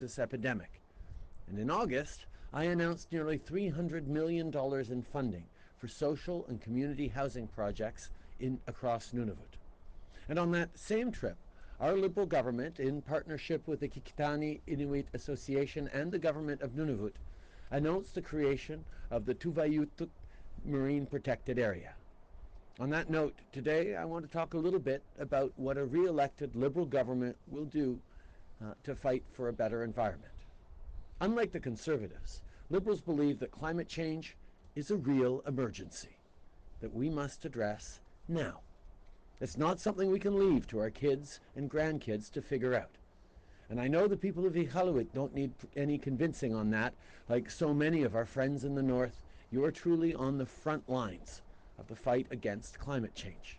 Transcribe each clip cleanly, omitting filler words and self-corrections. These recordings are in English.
this epidemic. And in August, I announced nearly $300 million in funding for social and community housing projects across Nunavut. And on that same trip, our Liberal government, in partnership with the Iqaluit Association and the government of Nunavut, announced the creation of the Tuvalutuk Marine Protected Area. On that note, today I want to talk a little bit about what a re-elected Liberal government will do to fight for a better environment. Unlike the Conservatives, Liberals believe that climate change is a real emergency that we must address now. It's not something we can leave to our kids and grandkids to figure out. And I know the people of Iqaluit don't need any convincing on that. Like so many of our friends in the north, you are truly on the front lines of the fight against climate change.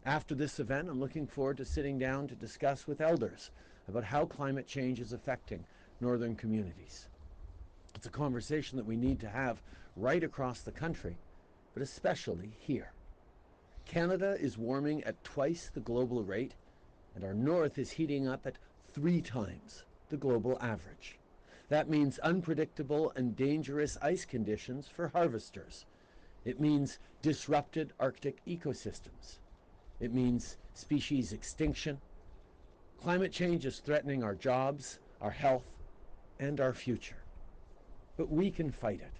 After this event, I'm looking forward to sitting down to discuss with elders about how climate change is affecting northern communities. It's a conversation that we need to have right across the country, but especially here. Canada is warming at twice the global rate, and our north is heating up at 3 times the global average. That means unpredictable and dangerous ice conditions for harvesters. It means disrupted Arctic ecosystems. It means species extinction. Climate change is threatening our jobs, our health, and our future. But we can fight it.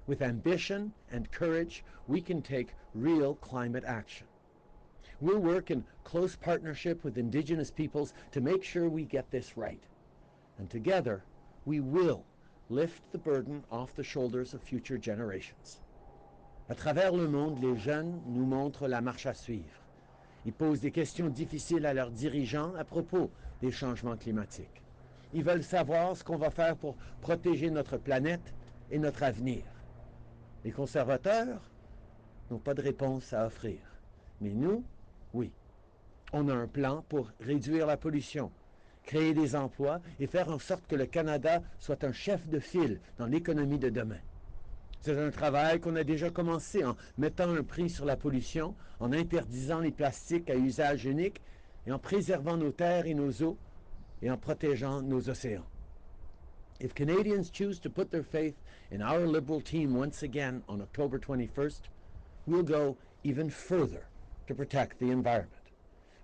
With ambition and courage, we can take real climate action. We'll work in close partnership with Indigenous peoples to make sure we get this right. And together, we will lift the burden off the shoulders of future generations. À travers le monde, les jeunes nous montrent la marche à suivre. Ils posent des questions difficiles à leurs dirigeants à propos des changements climatiques. Ils veulent savoir ce qu'on va faire pour protéger notre planète et notre avenir. Les conservateurs n'ont pas de réponse à offrir. Mais nous, oui. On a un plan pour réduire la pollution, créer des emplois et faire en sorte que le Canada soit un chef de file dans l'économie de demain. C'est un travail qu'on a déjà commencé en mettant un prix sur la pollution, en interdisant les plastiques à usage unique et en préservant nos terres et nos eaux et en protégeant nos océans. If Canadians choose to put their faith in our Liberal team once again on October 21st, we'll go even further to protect the environment.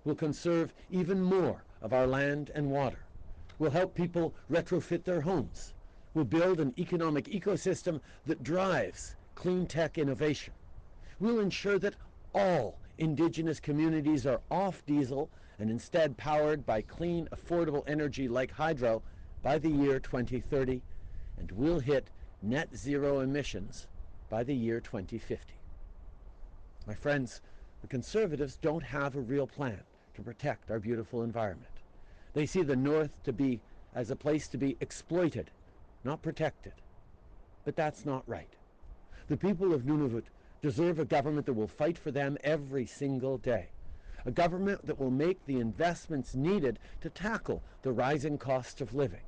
We'll conserve even more of our land and water. We'll help people retrofit their homes. We'll build an economic ecosystem that drives clean tech innovation. We'll ensure that all Indigenous communities are off diesel and instead powered by clean, affordable energy like hydro by the year 2030, and we'll hit net zero emissions by the year 2050. My friends, the Conservatives don't have a real plan to protect our beautiful environment. They see the North as a place to be exploited, not protected. But that's not right. The people of Nunavut deserve a government that will fight for them every single day. A government that will make the investments needed to tackle the rising cost of living.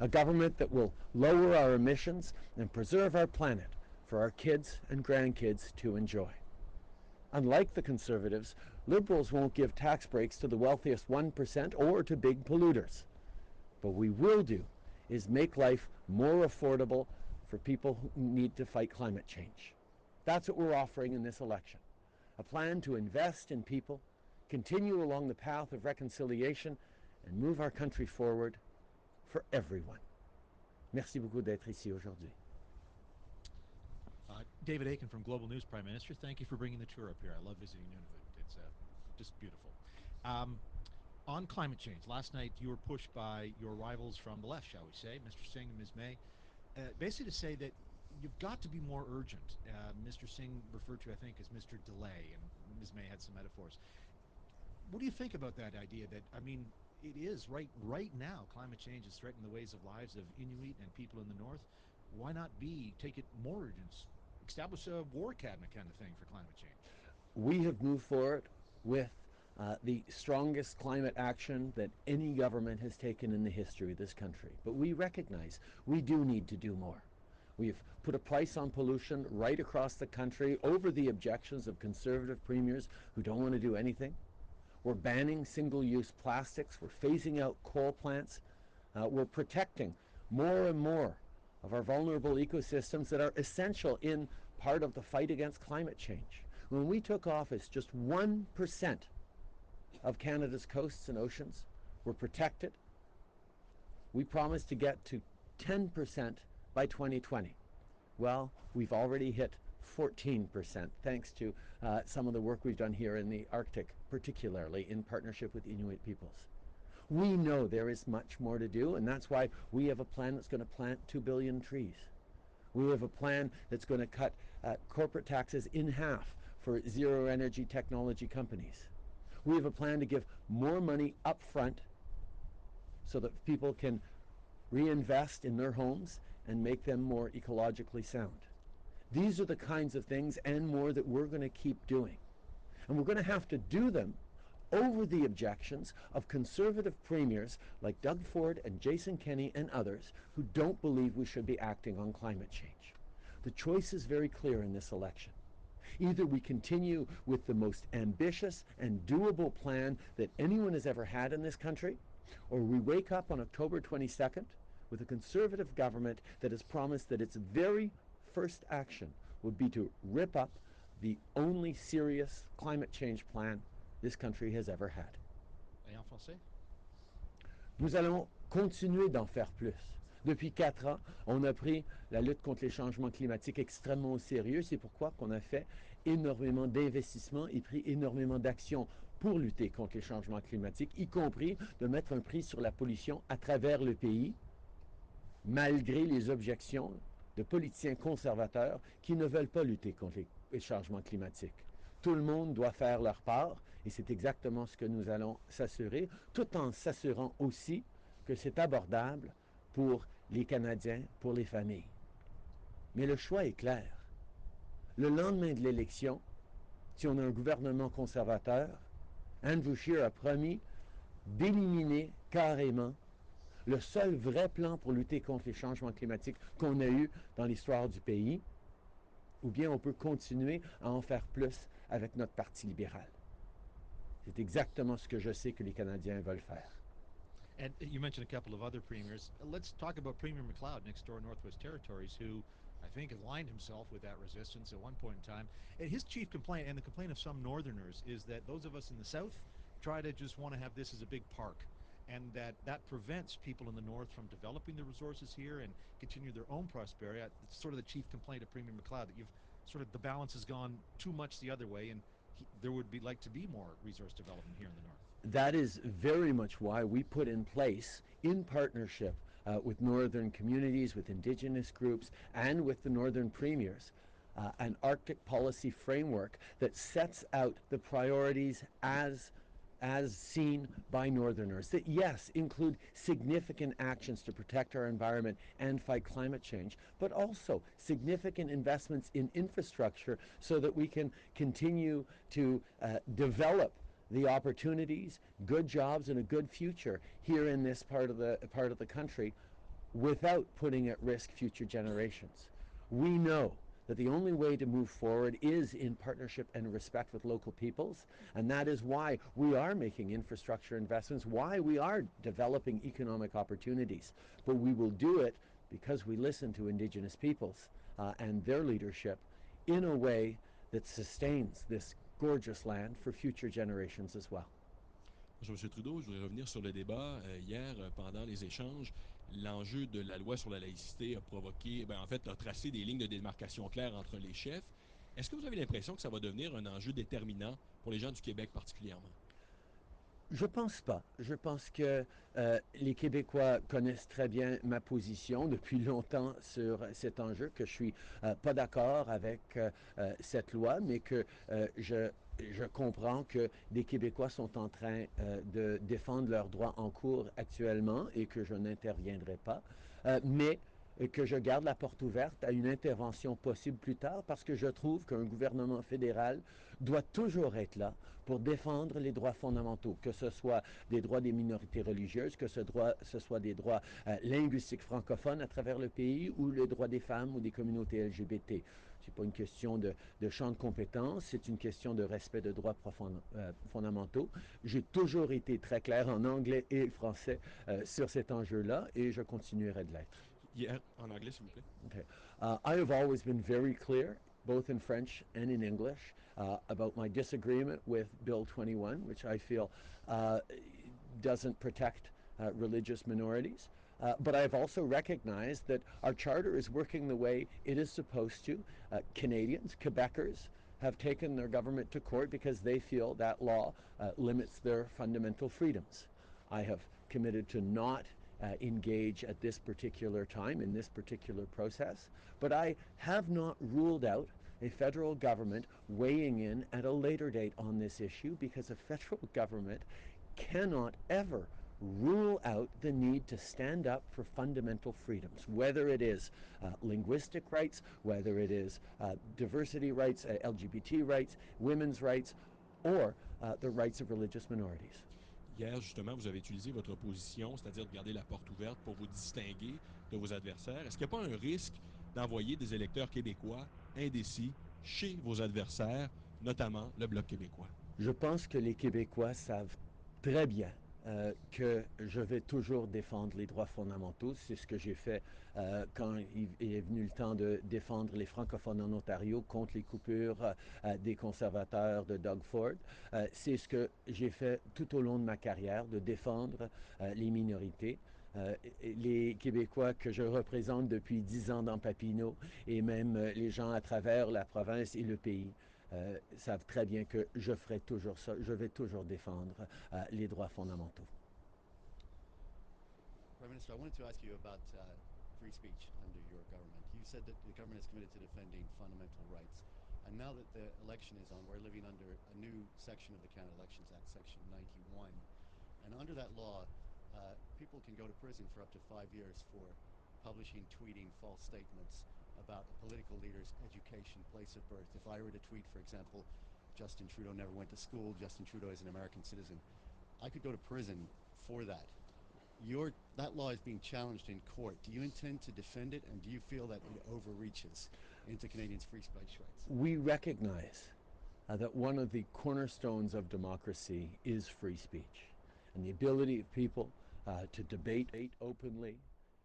A government that will lower our emissions and preserve our planet for our kids and grandkids to enjoy. Unlike the Conservatives, Liberals won't give tax breaks to the wealthiest 1% or to big polluters. What we will do is make life more affordable for people who need to fight climate change. That's what we're offering in this election. A plan to invest in people, continue along the path of reconciliation, and move our country forward for everyone. Merci beaucoup d'être ici aujourd'hui. David Akin from Global News, Prime Minister, thank you for bringing the tour up here. I love visiting Nunavut. It's just beautiful. On climate change, last night you were pushed by your rivals from the left, shall we say, Mr. Singh and Ms. May, basically to say that you've got to be more urgent. Mr. Singh referred to, I think, as Mr. Delay, and Ms. May had some metaphors. What do you think about that idea that, I mean, it is right now, climate change is threatening the ways of lives of Inuit and people in the north. Why not take it more urgent, establish a war cabinet kind of thing for climate change? We have moved forward with the strongest climate action that any government has taken in the history of this country. But we recognize we do need to do more. We've put a price on pollution right across the country over the objections of Conservative premiers who don't want to do anything. We're banning single-use plastics. We're phasing out coal plants. We're protecting more and more of our vulnerable ecosystems that are essential in part of the fight against climate change. When we took office, just 1% of Canada's coasts and oceans were protected. We promised to get to 10% by 2020. Well, we've already hit 14% thanks to some of the work we've done here in the Arctic, particularly in partnership with Inuit peoples. We know there is much more to do, and that's why we have a plan that's going to plant 2 billion trees. We have a plan that's going to cut corporate taxes in half for zero energy technology companies. We have a plan to give more money up front so that people can reinvest in their homes and make them more ecologically sound. These are the kinds of things and more that we're going to keep doing. And we're going to have to do them over the objections of conservative premiers like Doug Ford and Jason Kenney and others who don't believe we should be acting on climate change. The choice is very clear in this election. Either we continue with the most ambitious and doable plan that anyone has ever had in this country, or we wake up on October 22nd with a conservative government that has promised that its very first action would be to rip up the only serious climate change plan this country has ever had. Et en français? Nous allons continuer d'en faire plus. Depuis 4 ans, on a pris la lutte contre les changements climatiques extrêmement au sérieux. C'est pourquoi qu'on a fait énormément d'investissements et pris énormément d'actions pour lutter contre les changements climatiques, y compris de mettre un prix sur la pollution à travers le pays, malgré les objections de politiciens conservateurs qui ne veulent pas lutter contre les changements climatiques. Tout le monde doit faire leur part et c'est exactement ce que nous allons s'assurer, tout en s'assurant aussi que c'est abordable pour les Canadiens, pour les familles. Mais le choix est clair. Le lendemain de l'élection, si on a un gouvernement conservateur, Andrew Scheer a promis d'éliminer carrément le seul vrai plan pour lutter contre les changements climatiques qu'on a eu dans l'histoire du pays, ou bien on peut continuer à en faire plus avec notre Parti libéral. C'est exactement ce que je sais que les Canadiens veulent faire. And you mentioned a couple of other premiers. Let's talk about Premier McLeod, next door Northwest Territories, who I think aligned himself with that resistance at one point in time. And his chief complaint, and the complaint of some Northerners, is that those of us in the South try to just want to have this as a big park, and that prevents people in the North from developing the resources here and continue their own prosperity. It's sort of the chief complaint of Premier McLeod, that you've sort of, the balance has gone too much the other way, and there would be like to be more resource development here in the North. That is very much why we put in place, in partnership with Northern communities, with Indigenous groups, and with the Northern premiers, an Arctic policy framework that sets out the priorities as seen by Northerners, that yes, include significant actions to protect our environment and fight climate change, but also significant investments in infrastructure so that we can continue to develop the opportunities, good jobs, and a good future here in this part of the country without putting at risk future generations. We know that the only way to move forward is in partnership and respect with local peoples, and that is why we are making infrastructure investments, why we are developing economic opportunities. But we will do it because we listen to Indigenous peoples and their leadership in a way that sustains this gorgeous land for future generations as well. Bonjour, M. Trudeau. Je voudrais revenir sur le débat. Hier, pendant les échanges, l'enjeu de la loi sur la laïcité a provoqué, en fait, a tracé des lignes de démarcation claires entre les chefs. Est-ce que vous avez l'impression que ça va devenir un enjeu déterminant pour les gens du Québec particulièrement? Je pense pas. Je pense que les Québécois connaissent très bien ma position depuis longtemps sur cet enjeu, que je suis pas d'accord avec cette loi, mais que je comprends que des Québécois sont en train de défendre leurs droits en cours actuellement et que je n'interviendrai pas. Mais que je garde la porte ouverte à une intervention possible plus tard parce que je trouve qu'un gouvernement fédéral doit toujours être là pour défendre les droits fondamentaux, que ce soit des droits des minorités religieuses, que ce soit des droits linguistiques francophones à travers le pays ou les droits des femmes ou des communautés LGBT. C'est pas une question de champ de compétences, c'est une question de respect de droits fondamentaux. J'ai toujours été très clair en anglais et français sur cet enjeu-là et je continuerai de l'être. Hier, en anglais, s'il vous plaît. Okay. I have always been very clear, both in French and in English, about my disagreement with Bill 21, which I feel doesn't protect religious minorities. But I have also recognized that our charter is working the way it is supposed to. Canadians, Quebecers, have taken their government to court because they feel that law limits their fundamental freedoms. I have committed to not engage at this particular time in this particular process, but I have not ruled out a federal government weighing in at a later date on this issue because a federal government cannot ever rule out the need to stand up for fundamental freedoms, whether it is linguistic rights, whether it is diversity rights, LGBT rights, women's rights, or the rights of religious minorities. Hier, justement, vous avez utilisé votre position, c'est-à-dire de garder la porte ouverte pour vous distinguer de vos adversaires. Est-ce qu'il n'y a pas un risque d'envoyer des électeurs québécois indécis chez vos adversaires, notamment le Bloc québécois? Je pense que les Québécois savent très bien que je vais toujours défendre les droits fondamentaux. C'est ce que j'ai fait quand il est venu le temps de défendre les francophones en Ontario contre les coupures des conservateurs de Doug Ford. C'est ce que j'ai fait tout au long de ma carrière, de défendre les minorités. Les Québécois que je représente depuis 10 ans dans Papineau et même les gens à travers la province et le pays savent très bien que je ferai toujours ça. Je vais toujours défendre les droits fondamentaux. Prime Minister, I wanted to ask you about free speech under your government. You said that the government is committed to defending fundamental rights. And now that the election is on, we're living under a new section of the Canada Elections Act, Section 91. And under that law, people can go to prison for up to 5 years for publishing, tweeting false statements about a political leader's education, place of birth. If I were to tweet, for example, Justin Trudeau never went to school, Justin Trudeau is an American citizen, I could go to prison for that. That law is being challenged in court. Do you intend to defend it, and do you feel that it overreaches into Canadians' free speech rights? We recognize that one of the cornerstones of democracy is free speech, and the ability of people to debate openly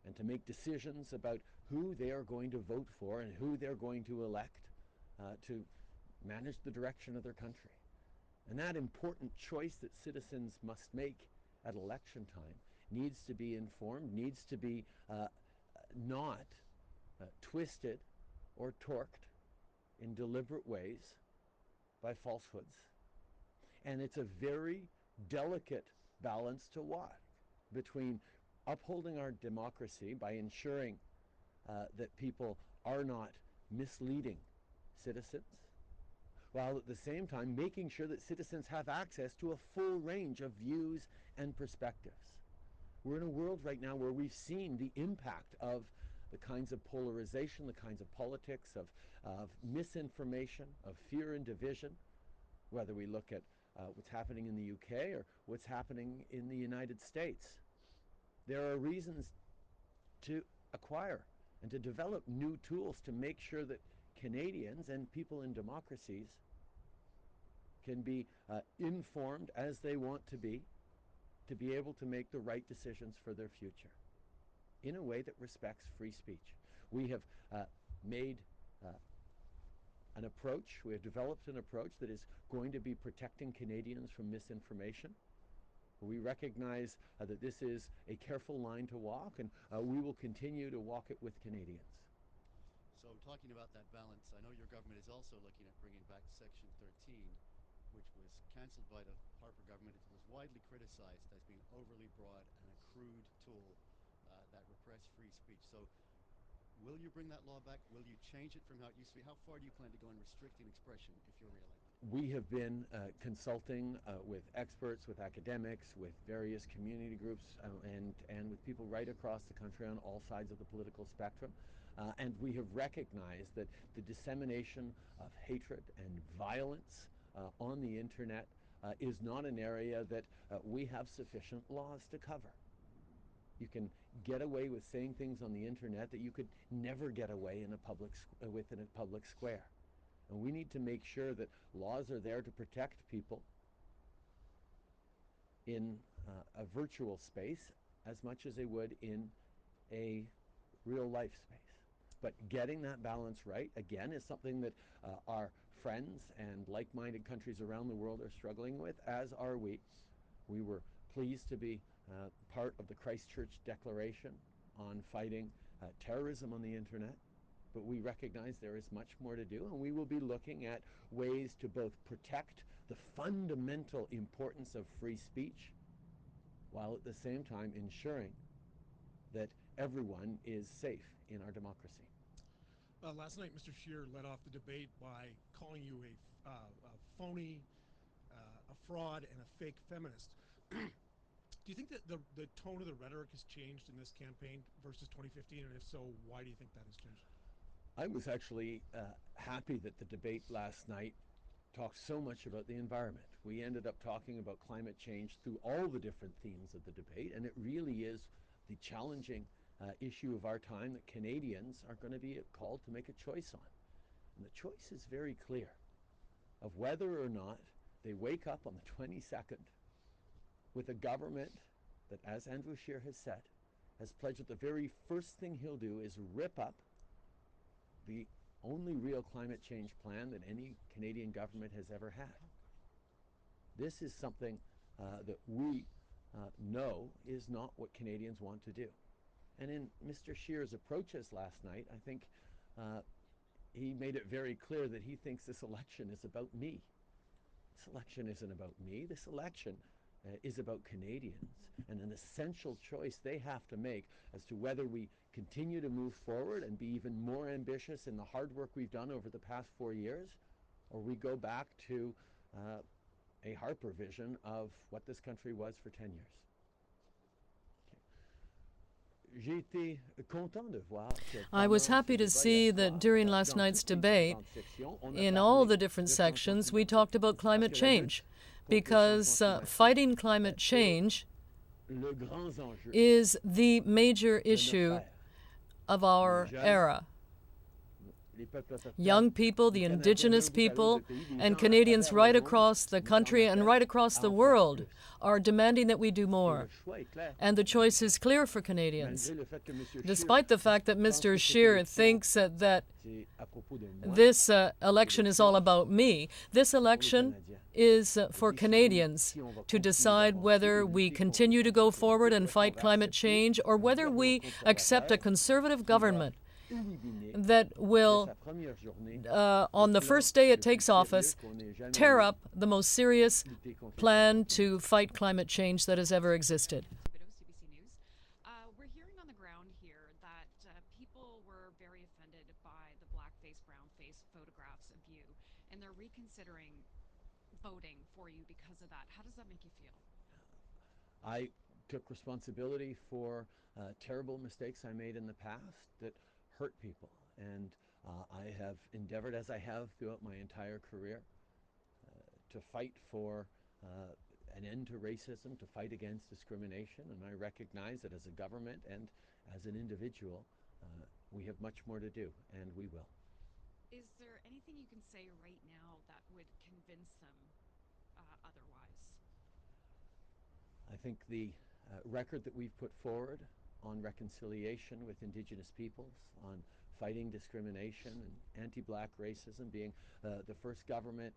and to make decisions about who they are going to vote for and who they're going to elect to manage the direction of their country. And that important choice that citizens must make at election time needs to be informed, needs to be not twisted or torqued in deliberate ways by falsehoods. And it's a very delicate balance to walk between upholding our democracy by ensuring that people are not misleading citizens, while at the same time making sure that citizens have access to a full range of views and perspectives. We're in a world right now where we've seen the impact of the kinds of polarization, the kinds of politics, of misinformation, of fear and division, whether we look at what's happening in the UK or what's happening in the United States. There are reasons to acquire and to develop new tools to make sure that Canadians and people in democracies can be informed as they want to be able to make the right decisions for their future in a way that respects free speech. We have made an approach, we have developed an approach that is going to be protecting Canadians from misinformation. We recognize that this is a careful line to walk, and we will continue to walk it with Canadians. So talking about that balance, I know your government is also looking at bringing back Section 13, which was cancelled by the Harper government. It was widely criticized as being overly broad and a crude tool that repressed free speech. So will you bring that law back? Will you change it from how it used to be? How far do you plan to go in restricting expression if you're reelected? We have been consulting with experts, with academics, with various community groups, and with people right across the country on all sides of the political spectrum. And we have recognized that the dissemination of hatred and violence on the internet is not an area that we have sufficient laws to cover. You can get away with saying things on the internet that you could never get away in a within a public square. And we need to make sure that laws are there to protect people in a virtual space as much as they would in a real life space. But getting that balance right, again, is something that our friends and like-minded countries around the world are struggling with, as are we. We were pleased to be part of the Christchurch Declaration on fighting terrorism on the internet. But we recognize there is much more to do, and we will be looking at ways to both protect the fundamental importance of free speech while at the same time ensuring that everyone is safe in our democracy. Last night, Mr. Scheer led off the debate by calling you a phony, a fraud, and a fake feminist. Do you think that the tone of the rhetoric has changed in this campaign versus 2015, and if so, why do you think that has changed? I was actually happy that the debate last night talked so much about the environment. We ended up talking about climate change through all the different themes of the debate, and it really is the challenging issue of our time that Canadians are going to be called to make a choice on. And the choice is very clear of whether or not they wake up on the 22nd with a government that, as Andrew Scheer has said, has pledged that the very first thing he'll do is rip up the only real climate change plan that any Canadian government has ever had. This is something that we know is not what Canadians want to do. And in Mr. Scheer's approaches last night, I think he made it very clear that he thinks this election is about me. This election isn't about me. This election is about Canadians and an essential choice they have to make as to whether we continue to move forward and be even more ambitious in the hard work we've done over the past 4 years, or we go back to a Harper vision of what this country was for 10 years. I was happy to see that during last night's debate, in all the different sections, we talked about climate change, because fighting climate change is the major issue of our era. Young people, the Indigenous people, and Canadians right across the country and right across the world are demanding that we do more. And the choice is clear for Canadians. Despite the fact that Mr. Scheer thinks that this election is all about me, this election is for Canadians to decide whether we continue to go forward and fight climate change or whether we accept a Conservative government that will, on the first day it takes office, tear up the most serious plan to fight climate change that has ever existed. CBC News. We're hearing on the ground here that people were very offended by the blackface, brownface photographs of you, and they're reconsidering voting for you because of that. How does that make you feel? I took responsibility for terrible mistakes I made in the past that hurt people, and I have endeavored, as I have throughout my entire career, to fight for an end to racism, to fight against discrimination, and I recognize that as a government and as an individual, we have much more to do, and we will. Is there anything you can say right now that would convince them otherwise? I think the record that we've put forward on reconciliation with Indigenous peoples, on fighting discrimination and anti-black racism, being the first government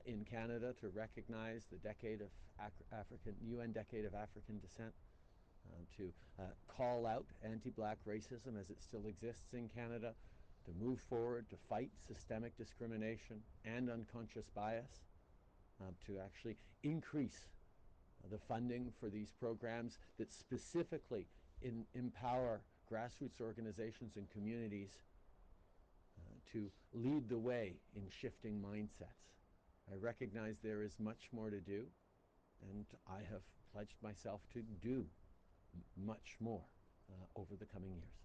in Canada to recognize the decade of UN Decade of African Descent, to call out anti-black racism as it still exists in Canada, to move forward to fight systemic discrimination and unconscious bias, to actually increase the funding for these programs that specifically empower grassroots organizations and communities to lead the way in shifting mindsets. I recognize there is much more to do, and I have pledged myself to do much more over the coming years.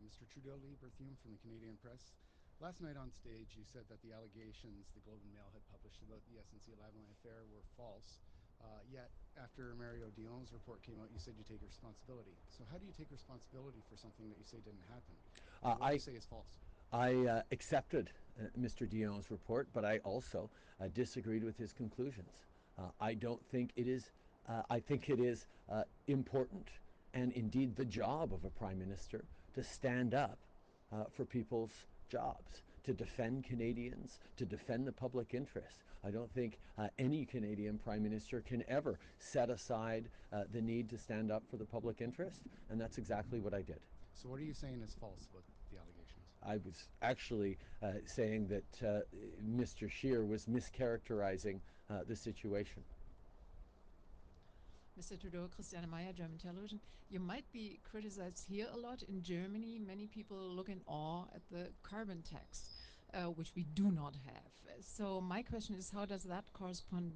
Mr. Trudeau, Lee Berthiaume from the Canadian Press. Last night on stage, you said that the allegations the Globe and Mail had published about the SNC-Lavalin affair were false. Yet, after Mario Dion's report came out, you said you take responsibility. So how do you take responsibility for something that you say didn't happen? What do you say is false? I accepted Mr. Dion's report, but I also disagreed with his conclusions. I don't think it is, I think it is important and indeed the job of a prime minister to stand up for people's jobs, to defend Canadians, to defend the public interest. I don't think any Canadian prime minister can ever set aside the need to stand up for the public interest, and that's exactly what I did. So what are you saying is false about the allegations? I was actually saying that Mr. Scheer was mischaracterizing the situation. Mr. Trudeau, Christiane Meyer, German television. You might be criticized here a lot. In Germany, many people look in awe at the carbon tax, which we do not have. So my question is, how does that correspond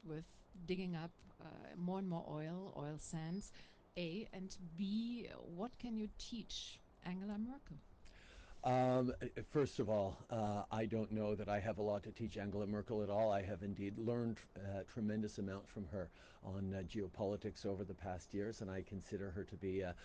with digging up more and more oil sands, A, and B, what can you teach Angela Merkel? First of all, I don't know that I have a lot to teach Angela Merkel at all. I have indeed learned a tremendous amount from her on geopolitics over the past years, and I consider her to be a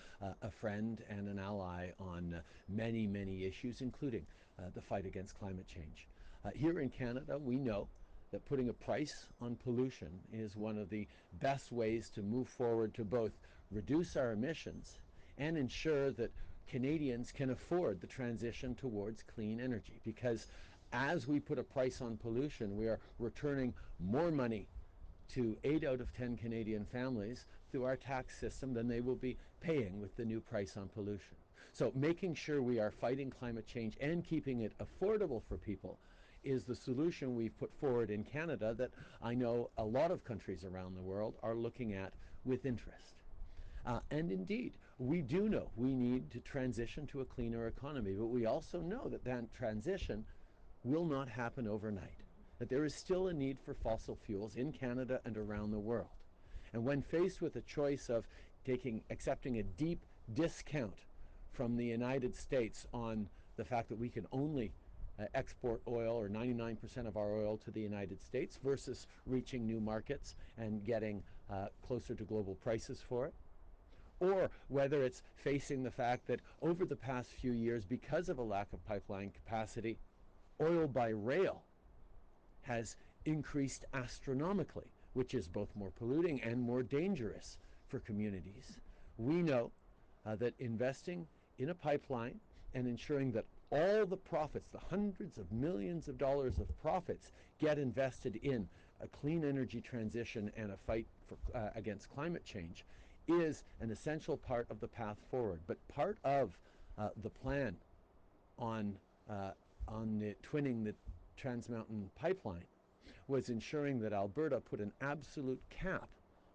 friend and an ally on many, many issues, including the fight against climate change. Here in Canada, we know that putting a price on pollution is one of the best ways to move forward to both reduce our emissions and ensure that Canadians can afford the transition towards clean energy, because as we put a price on pollution, we are returning more money to 8 out of 10 Canadian families through our tax system than they will be paying with the new price on pollution. So making sure we are fighting climate change and keeping it affordable for people is the solution we've put forward in Canada that I know a lot of countries around the world are looking at with interest. And indeed, we do know we need to transition to a cleaner economy, but we also know that that transition will not happen overnight, that there is still a need for fossil fuels in Canada and around the world. And when faced with a choice of accepting a deep discount from the United States on the fact that we can only export oil, or 99% of our oil, to the United States versus reaching new markets and getting closer to global prices for it, or whether it's facing the fact that over the past few years, because of a lack of pipeline capacity, oil by rail has increased astronomically, which is both more polluting and more dangerous for communities. We know that investing in a pipeline and ensuring that all the profits, the hundreds of millions of dollars of profits, get invested in a clean energy transition and a fight against climate change is an essential part of the path forward. But part of the plan on twinning the Trans Mountain pipeline was ensuring that Alberta put an absolute cap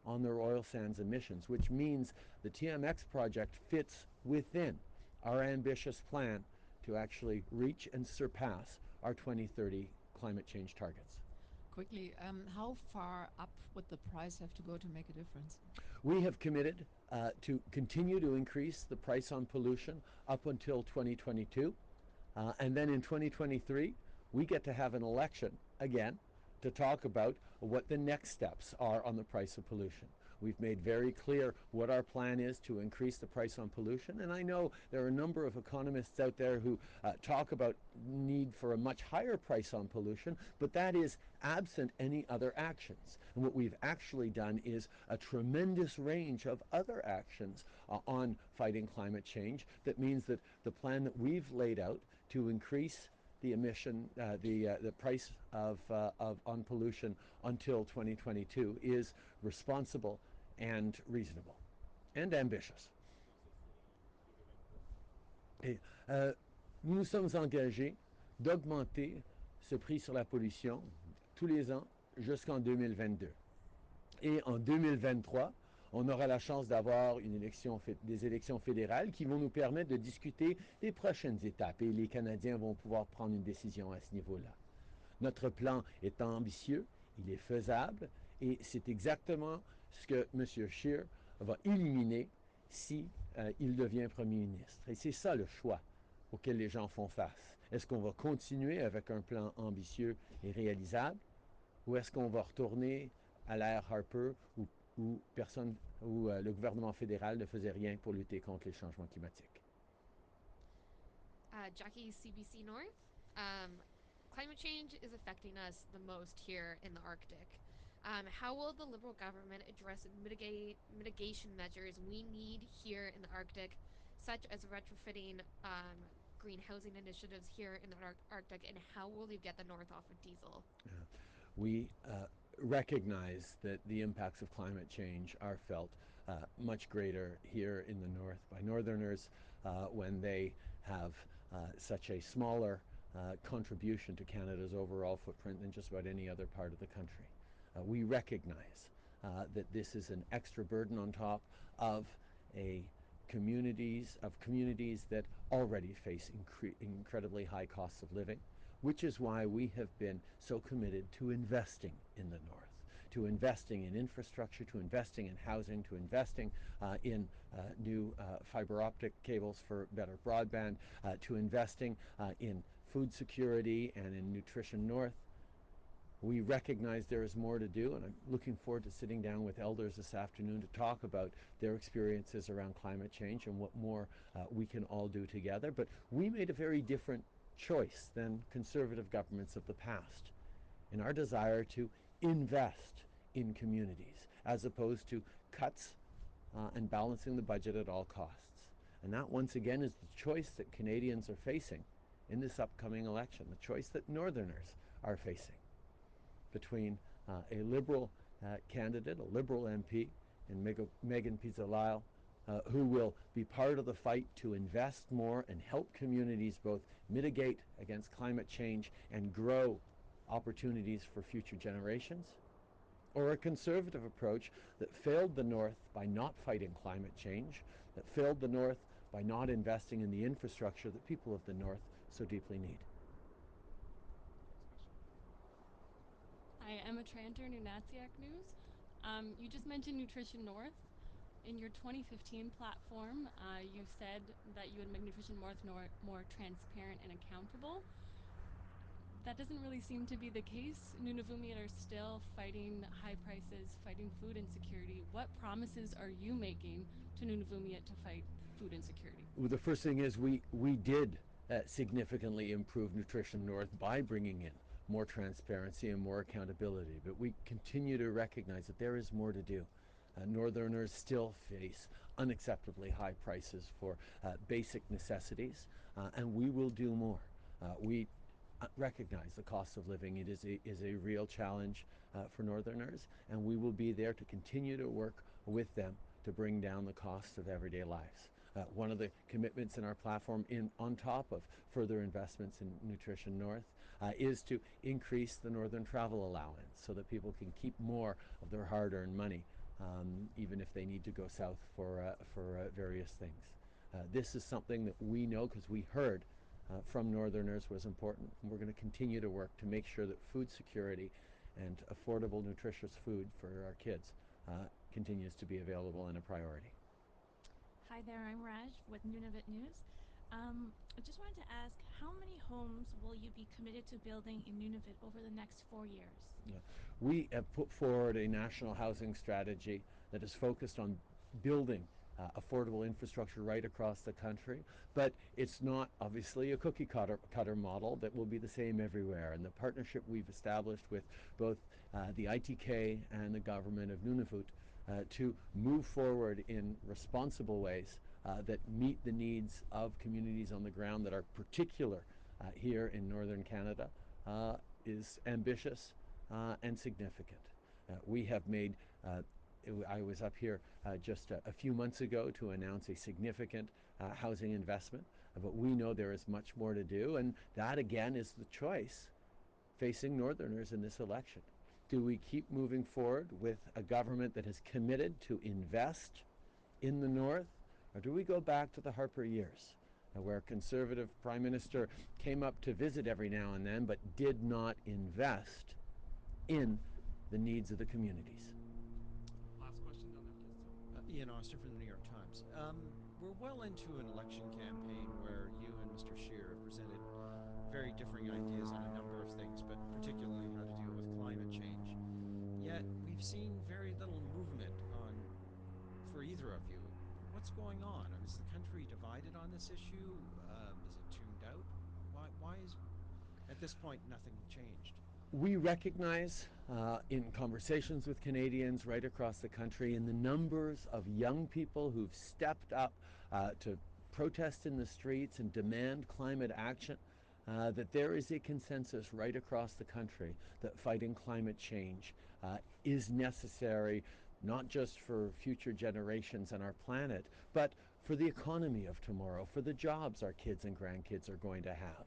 on their oil sands emissions, which means the TMX project fits within our ambitious plan to actually reach and surpass our 2030 climate change targets. Quickly, how far up would the price have to go to make a difference? We have committed to continue to increase the price on pollution up until 2022. And then in 2023, we get to have an election again to talk about what the next steps are on the price of pollution. We've made very clear what our plan is to increase the price on pollution, and I know there are a number of economists out there who talk about need for a much higher price on pollution, but that is absent any other actions. And what we've actually done is a tremendous range of other actions on fighting climate change. That means that the plan that we've laid out to increase the emission, the price on pollution until 2022 is responsible and reasonable and ambitious. Et, nous nous sommes engagés d'augmenter ce prix sur la pollution tous les ans jusqu'en 2022. Et en 2023, on aura la chance d'avoir des élections fédérales qui vont nous permettre de discuter des prochaines étapes, et les Canadiens vont pouvoir prendre une décision à ce niveau-là. Notre plan est ambitieux, il est faisable, et c'est exactement ce que M. Scheer va éliminer si il devient Premier ministre. Et c'est ça le choix auquel les gens font face. Est-ce qu'on va continuer avec un plan ambitieux et réalisable, ou est-ce qu'on va retourner à l'ère Harper où le gouvernement fédéral ne faisait rien pour lutter contre les changements climatiques? Jackie, CBC North. Climate change is affecting us the most here in the Arctic. How will the Liberal government address mitigation measures we need here in the Arctic, such as retrofitting green housing initiatives here in the Arctic, and how will you get the North off of diesel? We recognize that the impacts of climate change are felt much greater here in the North by Northerners when they have such a smaller contribution to Canada's overall footprint than just about any other part of the country. We recognize that this is an extra burden on top of communities that already face incredibly high costs of living, which is why we have been so committed to investing in the North, to investing in infrastructure, to investing in housing, to investing in new fiber optic cables for better broadband, to investing in food security and in Nutrition North. We recognize there is more to do, and I'm looking forward to sitting down with elders this afternoon to talk about their experiences around climate change and what more we can all do together. But we made a very different choice than conservative governments of the past in our desire to invest in communities as opposed to cuts and balancing the budget at all costs. And that, once again, is the choice that Canadians are facing in this upcoming election, the choice that Northerners are facing between a Liberal candidate, a Liberal MP, and Megan Pizza-Lyle, who will be part of the fight to invest more and help communities both mitigate against climate change and grow opportunities for future generations, or a conservative approach that failed the North by not fighting climate change, that failed the North by not investing in the infrastructure that people of the North so deeply need. Hi, Emma Tranter, New Natsiak News. You just mentioned Nutrition North. In your 2015 platform, you said that you would make Nutrition North more transparent and accountable. That doesn't really seem to be the case. Nunavummiut are still fighting high prices, fighting food insecurity. What promises are you making to Nunavummiut to fight food insecurity? Well, the first thing is we did significantly improve Nutrition North by bringing in more transparency and more accountability, but we continue to recognize that there is more to do. Northerners still face unacceptably high prices for basic necessities, and we will do more. We recognize the cost of living. It is a real challenge for Northerners, and we will be there to continue to work with them to bring down the cost of everyday lives. One of the commitments in our platform, on top of further investments in Nutrition North, is to increase the Northern travel allowance so that people can keep more of their hard-earned money, even if they need to go south for various things. This is something that we know because we heard from Northerners was important, and we're going to continue to work to make sure that food security and affordable, nutritious food for our kids continues to be available and a priority. Hi there, I'm Raj with Nunavut News. I just wanted to ask, how many homes will you be committed to building in Nunavut over the next 4 years? Yeah. We have put forward a national housing strategy that is focused on building affordable infrastructure right across the country, but it's not obviously a cookie cutter model that will be the same everywhere. And the partnership we've established with both the ITK and the government of Nunavut to move forward in responsible ways that meet the needs of communities on the ground that are particular here in Northern Canada is ambitious and significant. We have made I was up here just a few months ago to announce a significant housing investment, but we know there is much more to do, and that again is the choice facing Northerners in this election. Do we keep moving forward with a government that is committed to invest in the North, or do we go back to the Harper years where a Conservative Prime Minister came up to visit every now and then but did not invest in the needs of the communities. Last question on that list. Ian Oster from the New York Times. We're well into an election campaign where you and Mr. Scheer have presented very differing ideas on a number of things, but particularly how to deal with climate change. Yet we've seen very little movement for either of you. What's going on? Is the country divided on this issue? Is it tuned out? Why is, at this point, nothing changed? We recognize in conversations with Canadians right across the country, in the numbers of young people who've stepped up to protest in the streets and demand climate action, that there is a consensus right across the country that fighting climate change is necessary, not just for future generations and our planet, but for the economy of tomorrow, for the jobs our kids and grandkids are going to have.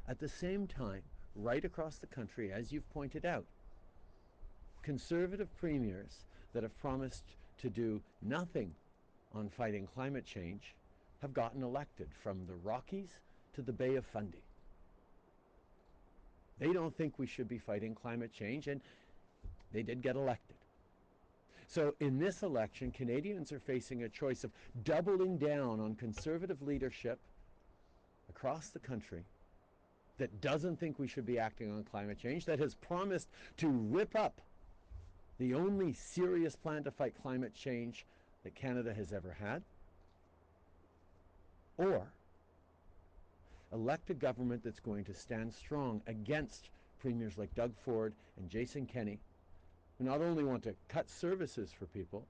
At the same time, right across the country, as you've pointed out, Conservative premiers that have promised to do nothing on fighting climate change have gotten elected, from the Rockies to the Bay of Fundy. They don't think we should be fighting climate change, and they did get elected. So in this election, Canadians are facing a choice of doubling down on Conservative leadership across the country that doesn't think we should be acting on climate change, that has promised to rip up the only serious plan to fight climate change that Canada has ever had, or elect a government that's going to stand strong against premiers like Doug Ford and Jason Kenney, who not only want to cut services for people,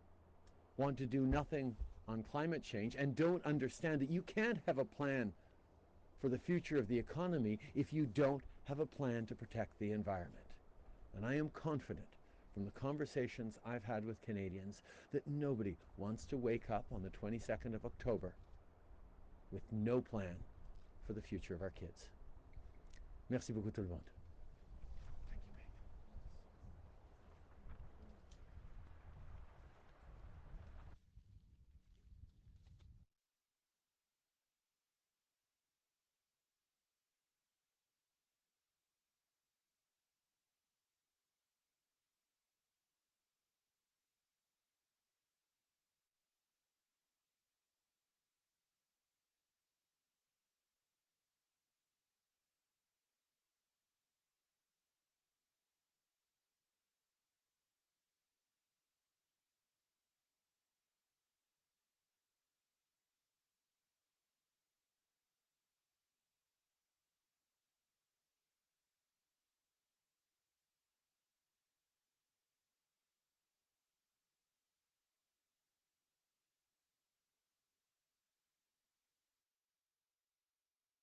want to do nothing on climate change, and don't understand that you can't have a plan for the future of the economy if you don't have a plan to protect the environment. And I am confident from the conversations I've had with Canadians that nobody wants to wake up on the 22nd of October with no plan for the future of our kids. Merci beaucoup tout le monde.